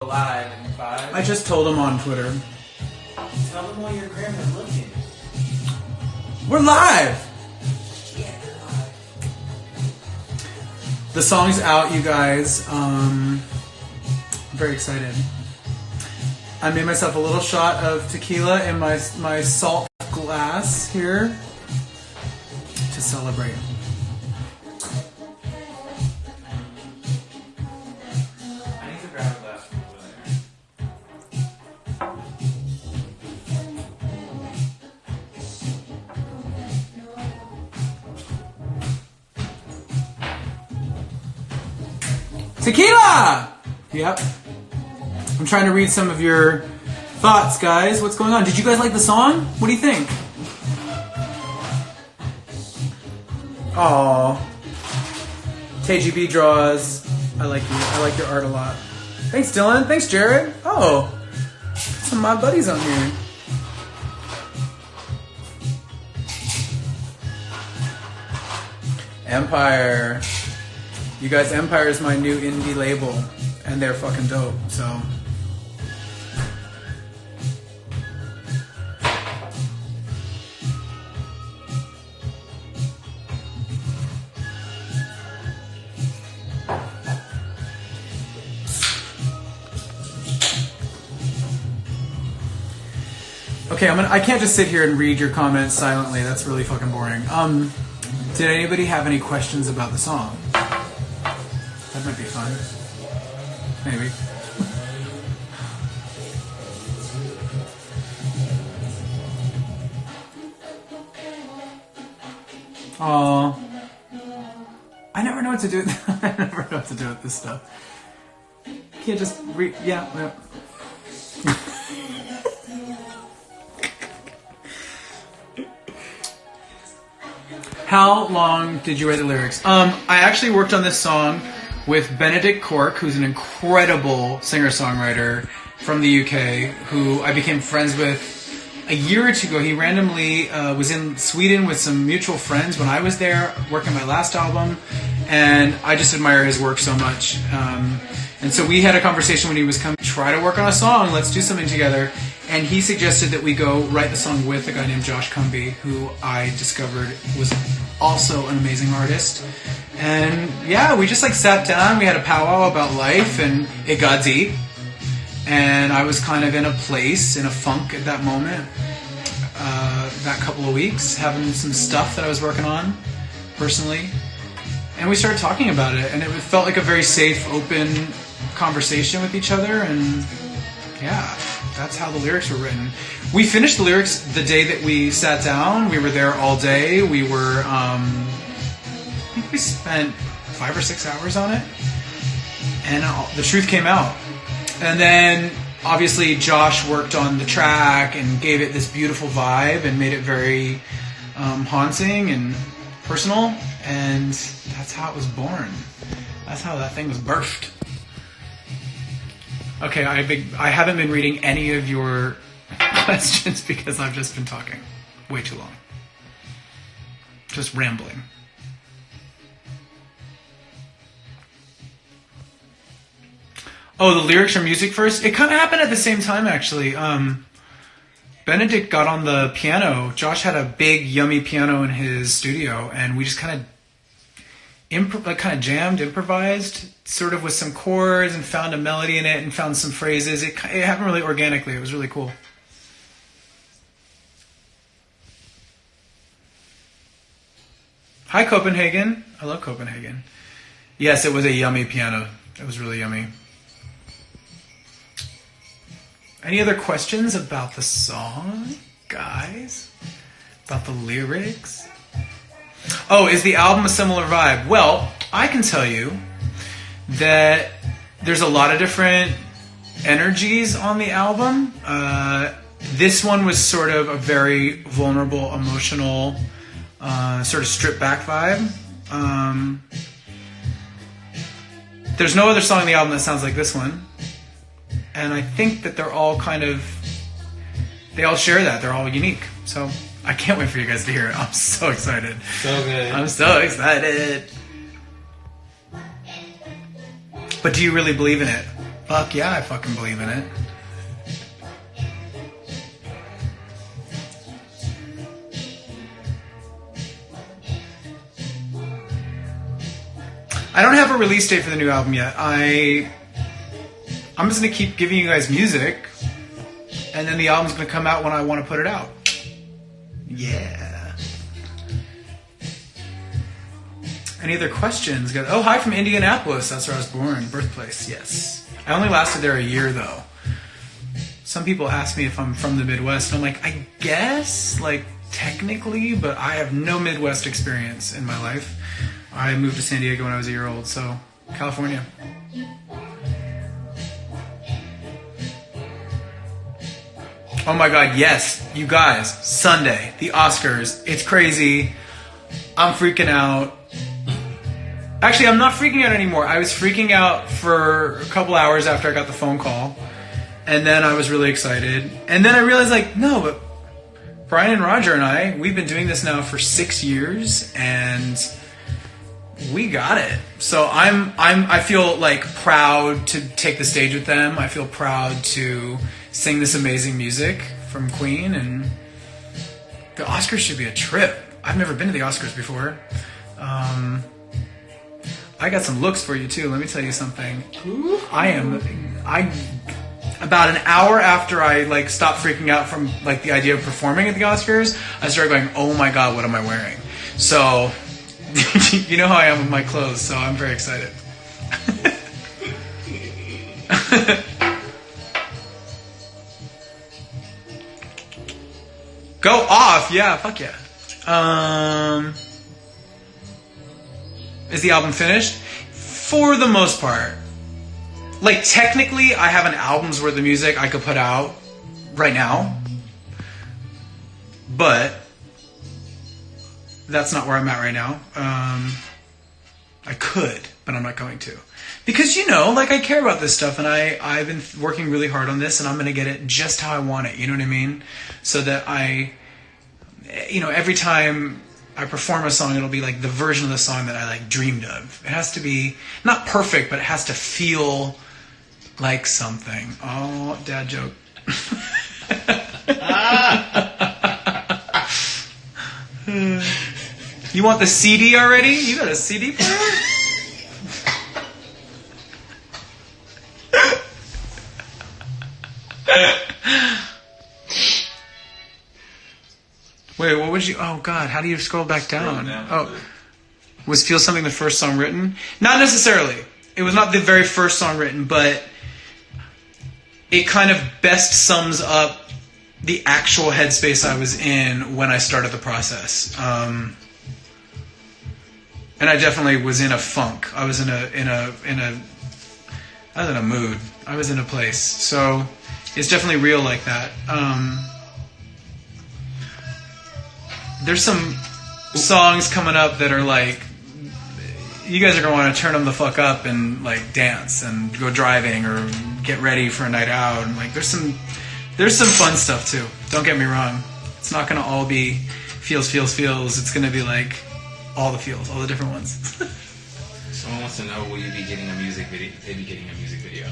Live in 5. I just told him on Twitter. Tell them while your grandma's looking. We're live! Yeah, they're live. The song's out, you guys. I'm very excited. I made myself a little shot of tequila in my salt glass here to celebrate. I need to grab a glass from over there. Tequila! Yep. I'm trying to read some of your thoughts, guys. What's going on? Did you guys like the song? What do you think? Aww. KGB draws. I like you. I like your art a lot. Thanks, Dylan. Thanks, Jared. Oh. Some of my buddies on here. Empire. You guys, Empire is my new indie label. And they're fucking dope, so... Okay, I can't just sit here and read your comments silently. That's really fucking boring. Did anybody have any questions about the song? That might be fun. Maybe. Aww. I never know what to do. I never know what to do with this stuff. Can't just read. Yeah. How long did you write the lyrics? I actually worked on this song with Benedict Cork, who's an incredible singer-songwriter from the UK, who I became friends with a year or two ago. He randomly was in Sweden with some mutual friends when I was there working my last album, and I just admire his work so much. And so we had a conversation when he was coming, try to work on a song, let's do something together. And he suggested that we go write the song with a guy named Josh Cumbie, who I discovered was also an amazing artist. And yeah, we just sat down, we had a powwow about life, and it got deep. And I was kind of in a place, in a funk at that moment, that couple of weeks, having some stuff that I was working on personally. And we started talking about it, and it felt like a very safe, open conversation with each other, and yeah, that's how the lyrics were written. We finished the lyrics the day that we sat down. We were there all day. We were, I think we spent 5 or 6 hours on it, and the truth came out. And then, obviously, Josh worked on the track and gave it this beautiful vibe and made it very haunting and personal, and that's how it was born. That's how that thing was birthed. Okay, I haven't been reading any of your questions because I've just been talking way too long. Just rambling. Oh, the lyrics or music first? It kind of happened at the same time, actually. Benedict got on the piano. Josh had a big, yummy piano in his studio, and we just kind of jammed, improvised, sort of with some chords, and found a melody in it, and found some phrases. It happened really organically. It was really cool. Hi, Copenhagen. I love Copenhagen. Yes, it was a yummy piano. It was really yummy. Any other questions about the song, guys? About the lyrics? Oh, is the album a similar vibe? Well, I can tell you that there's a lot of different energies on the album. This one was sort of a very vulnerable, emotional, sort of stripped back vibe. There's no other song on the album that sounds like this one. And I think that they're all they all share that. They're all unique. So I can't wait for you guys to hear it. I'm so excited. So good. I'm so excited. But do you really believe in it? Fuck yeah, I fucking believe in it. I don't have a release date for the new album yet. I'm just gonna keep giving you guys music, and then the album's gonna come out when I want to put it out. Yeah. Any other questions? Oh, hi from Indianapolis. That's where I was born. Birthplace, yes. I only lasted there a year, though. Some people ask me if I'm from the Midwest, and I'm like, I guess, like, technically, but I have no Midwest experience in my life. I moved to San Diego when I was a year old, so California. Oh my God, yes, you guys, Sunday, the Oscars, it's crazy. I'm freaking out. Actually, I'm not freaking out anymore. I was freaking out for a couple hours after I got the phone call, and then I was really excited. And then I realized, like, no, but Brian and Roger and I, we've been doing this now for 6 years, and we got it. So I feel like proud to take the stage with them. I feel proud to sing this amazing music from Queen, and the Oscars should be a trip. I've never been to the Oscars before. I got some looks for you too. Let me tell you something. About an hour after I like stopped freaking out from like the idea of performing at the Oscars, I started going, oh my God, what am I wearing? So you know how I am with my clothes, so I'm very excited. Go off, yeah, fuck yeah. Is the album finished? For the most part. Like, technically, I have an album's worth of music I could put out right now. But that's not where I'm at right now. I could, but I'm not going to. Because, you know, like, I care about this stuff, and I've been working really hard on this, and I'm going to get it just how I want it, you know what I mean? So that every time I perform a song, it'll be like the version of the song that I like dreamed of. It has to be not perfect, but it has to feel like something. Oh, dad joke. You want the CD already? You got a CD player? Wait, what would you... Oh, God, how do you scroll back down? Oh, was Feel Something the first song written? Not necessarily. It was not the very first song written, but it kind of best sums up the actual headspace I was in when I started the process. And I definitely was in a funk. I was in a mood. I was in a place. So it's definitely real like that. There's some songs coming up that are like, you guys are going to want to turn them the fuck up and like dance and go driving or get ready for a night out. And like, there's some fun stuff too. Don't get me wrong. It's not going to all be feels. It's going to be like all the feels, all the different ones. Someone wants to know, will you be getting a music video? They be getting a music video.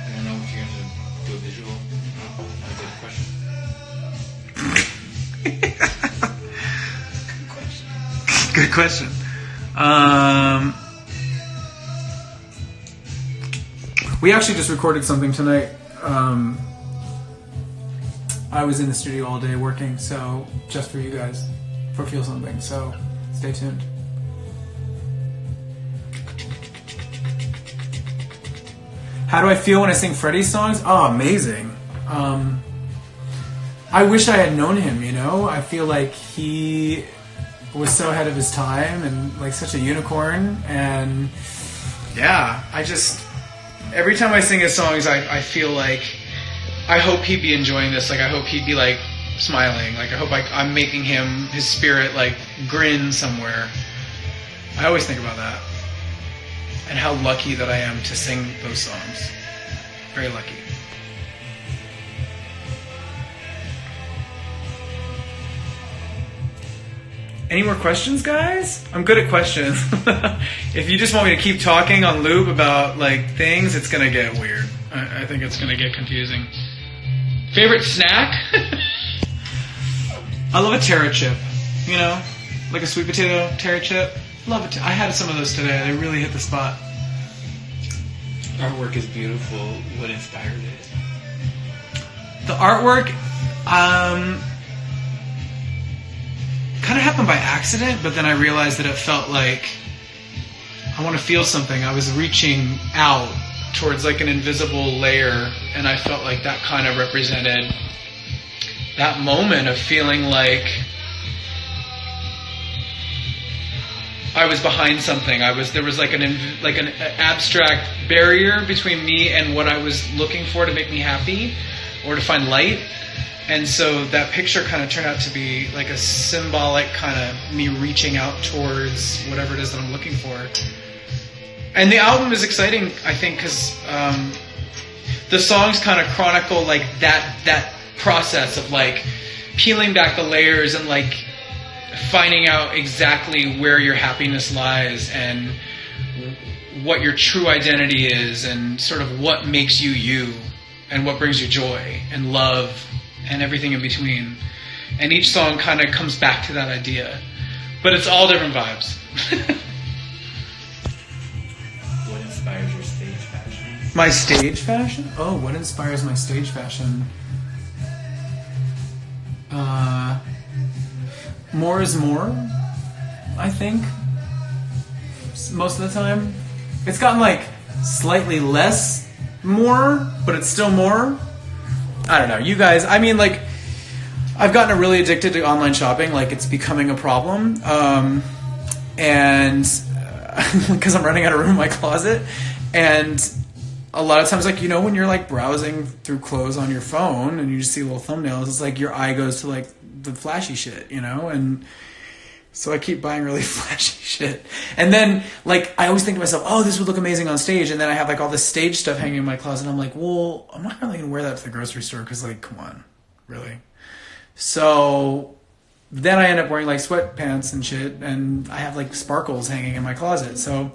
I don't know if you're going to do a visual. No, not a good question. Good question. We actually just recorded something tonight. I was in the studio all day working, so just for you guys, for Feel Something. So stay tuned. How do I feel when I sing Freddie's songs? Oh, amazing. I wish I had known him, you know? I feel like he was so ahead of his time and like such a unicorn. And yeah, every time I sing his songs, I feel like I hope he'd be enjoying this. Like, I hope he'd be like smiling. Like, I hope I'm making his spirit like grin somewhere. I always think about that. And how lucky that I am to sing those songs. Very lucky. Any more questions, guys? I'm good at questions. If you just want me to keep talking on loop about like things, it's gonna get weird. I think it's gonna get confusing. Favorite snack? I love a taro chip. You know, like a sweet potato taro chip. Love it. I had some of those today. They really hit the spot. Artwork is beautiful. What inspired it? The artwork, kind of happened by accident, but then I realized that it felt like I want to feel something. I was reaching out towards like an invisible layer, and I felt like that kind of represented that moment of feeling like I was behind something. There was like an abstract barrier between me and what I was looking for to make me happy or to find light. And so that picture kind of turned out to be like a symbolic kind of me reaching out towards whatever it is that I'm looking for. And the album is exciting, I think, because the songs kind of chronicle like that process of like peeling back the layers and like finding out exactly where your happiness lies and what your true identity is and sort of what makes you you and what brings you joy and love and everything in between. And each song kind of comes back to that idea. But it's all different vibes. What inspires your stage fashion? My stage fashion? Oh, what inspires my stage fashion? More is more, I think. Most of the time. It's gotten like slightly less more, but it's still more. I don't know. You guys, I mean, like, I've gotten really addicted to online shopping. Like, it's becoming a problem. And because I'm running out of room in my closet. And a lot of times, like, you know, when you're like browsing through clothes on your phone and you just see little thumbnails, it's like your eye goes to like the flashy shit, you know? And so I keep buying really flashy shit. And then, like, I always think to myself, oh, this would look amazing on stage. And then I have, like, all this stage stuff hanging in my closet. And I'm like, well, I'm not really going to wear that to the grocery store because, like, come on, really? So then I end up wearing, like, sweatpants and shit. And I have, like, sparkles hanging in my closet. So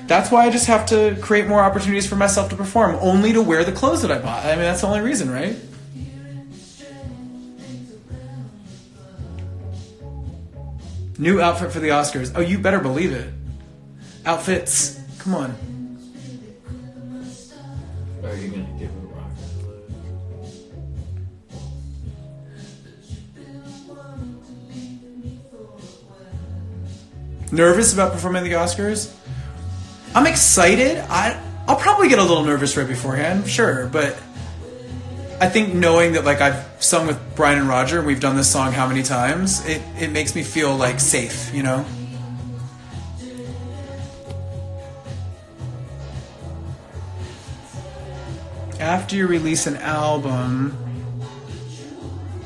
that's why I just have to create more opportunities for myself to perform, only to wear the clothes that I bought. I mean, that's the only reason, right? New outfit for the Oscars. Oh, you better believe it. Outfits. Come on. Are you going to give a rock? Nervous about performing at the Oscars? I'm excited. I'll probably get a little nervous right beforehand, sure, but I think knowing that, like, I've sung with Brian and Roger and we've done this song how many times, it makes me feel, like, safe, you know? After you release an album,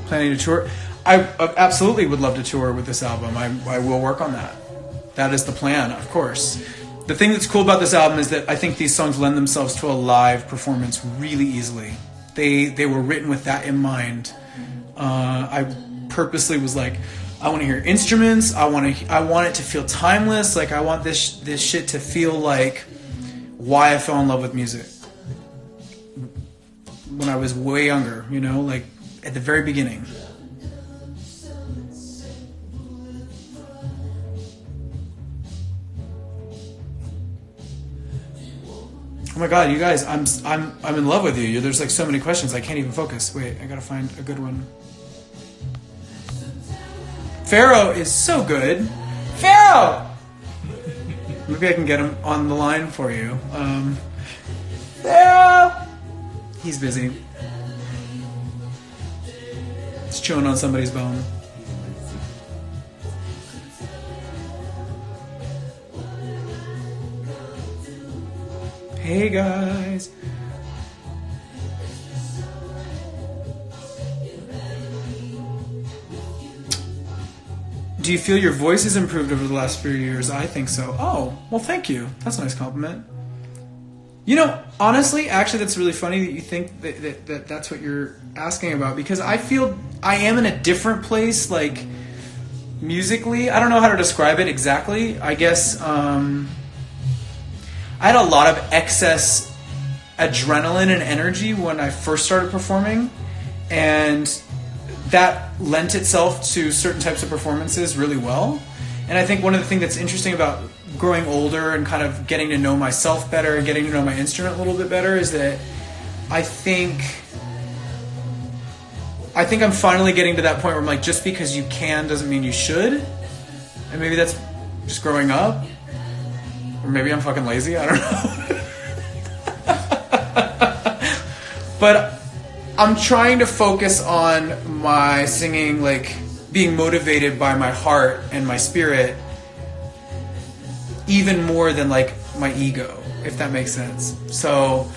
planning to tour? I absolutely would love to tour with this album. I will work on that. That is the plan, of course. The thing that's cool about this album is that I think these songs lend themselves to a live performance really easily. They were written with that in mind. I purposely was like, I want to hear instruments. I want it to feel timeless. Like, I want this shit to feel like why I fell in love with music when I was way younger. You know, like at the very beginning. Oh my God, you guys, I'm in love with you. There's like so many questions, I can't even focus. Wait, I gotta find a good one. Pharaoh is so good. Pharaoh! Maybe I can get him on the line for you. Pharaoh! He's busy. He's chewing on somebody's bone. Hey guys. Do you feel your voice has improved over the last few years? I think so. Oh, well, thank you. That's a nice compliment. You know, honestly, actually, that's really funny that you think that that's what you're asking about, because I feel I am in a different place, like, musically, I don't know how to describe it exactly. I guess I had a lot of excess adrenaline and energy when I first started performing, and that lent itself to certain types of performances really well. And I think one of the things that's interesting about growing older and kind of getting to know myself better and getting to know my instrument a little bit better is that I think I'm finally getting to that point where I'm like, just because you can doesn't mean you should. And maybe that's just growing up. Or maybe I'm fucking lazy, I don't know. But I'm trying to focus on my singing, like being motivated by my heart and my spirit even more than like my ego, if that makes sense. So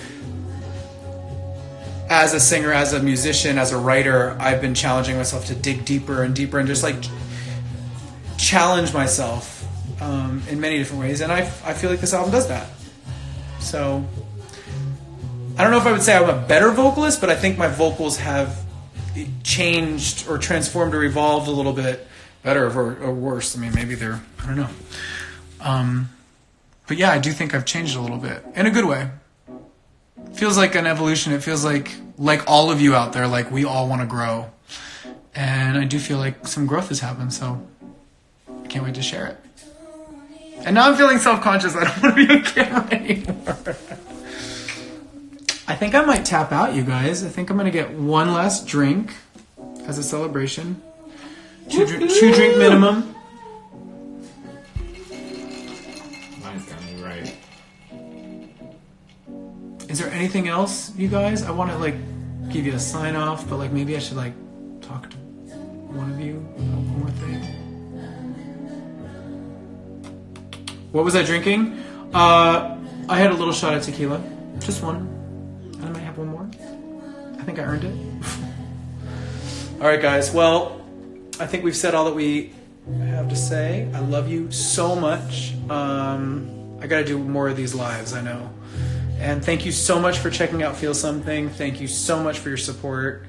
as a singer, as a musician, as a writer, I've been challenging myself to dig deeper and deeper and just like challenge myself in many different ways. And I feel like this album does that. So I don't know if I would say I'm a better vocalist, but I think my vocals have changed or transformed or evolved a little bit better or worse. I mean, maybe they're, I don't know. But yeah, I do think I've changed a little bit in a good way. Feels like an evolution. It feels like all of you out there, like we all want to grow. And I do feel like some growth has happened, so I can't wait to share it. And now I'm feeling self-conscious. I don't want to be on camera anymore. I think I might tap out, you guys. I think I'm going to get one last drink as a celebration. Two drink minimum. Mine's got me right. Is there anything else, you guys? I want to like give you a sign off, but like maybe I should like talk to one of you about one more thing. What was I drinking? I had a little shot of tequila, just one. I might have one more. I think I earned it. All right, guys. Well, I think we've said all that we have to say. I love you so much. I got to do more of these lives, I know. And thank you so much for checking out Feel Something. Thank you so much for your support.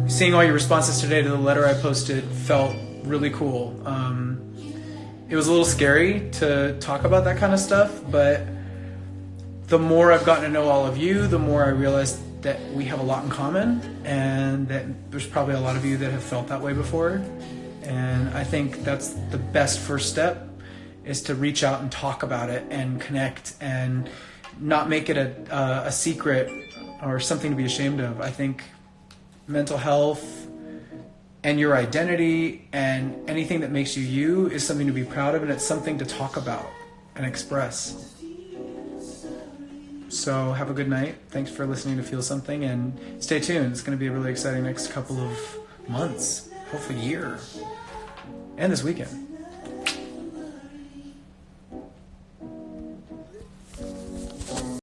Seeing all your responses today to the letter I posted felt really cool. It was a little scary to talk about that kind of stuff, but the more I've gotten to know all of you, the more I realized that we have a lot in common and that there's probably a lot of you that have felt that way before. And I think that's the best first step, is to reach out and talk about it and connect and not make it a secret or something to be ashamed of. I think mental health and your identity and anything that makes you you is something to be proud of, and it's something to talk about and express. So have a good night. Thanks for listening to Feel Something, and stay tuned. It's going to be a really exciting next couple of months, hopefully year, and this weekend.